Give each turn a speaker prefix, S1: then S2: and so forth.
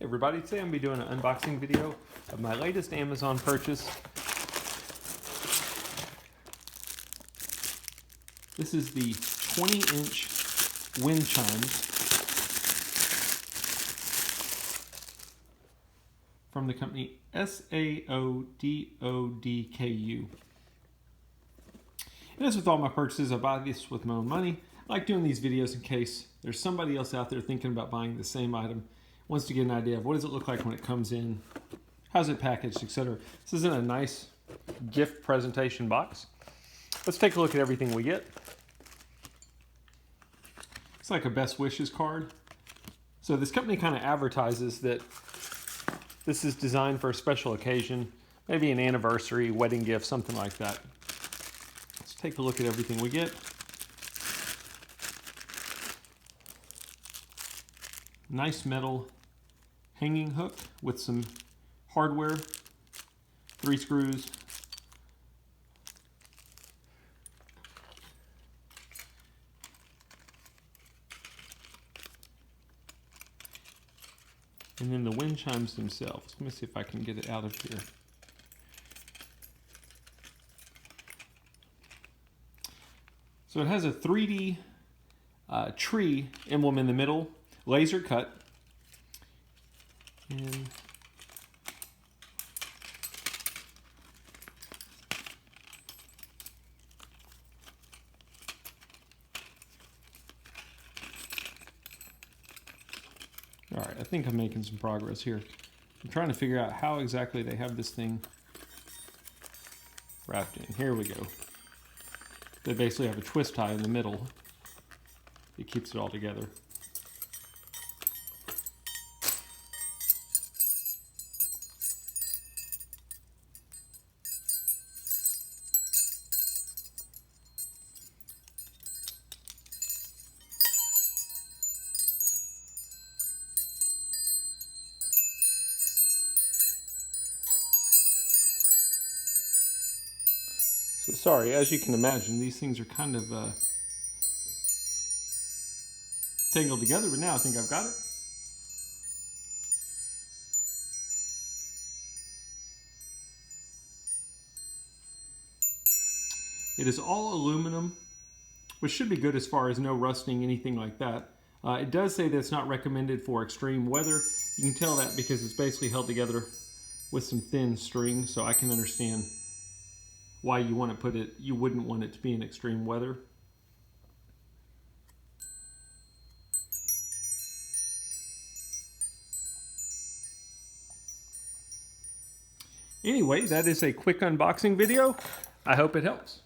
S1: Hey everybody, today I'm going to be doing an unboxing video of my latest Amazon purchase. This is the 20-inch wind chimes from the company Saododku. And as with all my purchases, I buy this with my own money. I like doing these videos in case there's somebody else out there thinking about buying the same item, wants to get an idea of what does it look like when it comes in, how's it packaged, etc. This is in a nice gift presentation box. Let's take a look at everything we get. It's like a best wishes card. So this company kind of advertises that this is designed for a special occasion, maybe an anniversary, wedding gift, something like that. Let's take a look at everything we get. Nice metal hanging hook with some hardware, 3 screws, and then the wind chimes themselves. Let me see if I can get it out of here. So it has a 3D tree emblem in the middle, laser cut, and all right, I think I'm making some progress here. I'm trying to figure out how exactly they have this thing wrapped in. Here we go. They basically have a twist tie in the middle. It keeps it all together. So sorry, as you can imagine, these things are kind of tangled together, but now I think I've got it. It is all aluminum, which should be good as far as no rusting, anything like that. It does say that it's not recommended for extreme weather. You can tell that because it's basically held together with some thin string, so I can understand why you want to put it, you wouldn't want it to be in extreme weather. Anyway, that is a quick unboxing video. I hope it helps.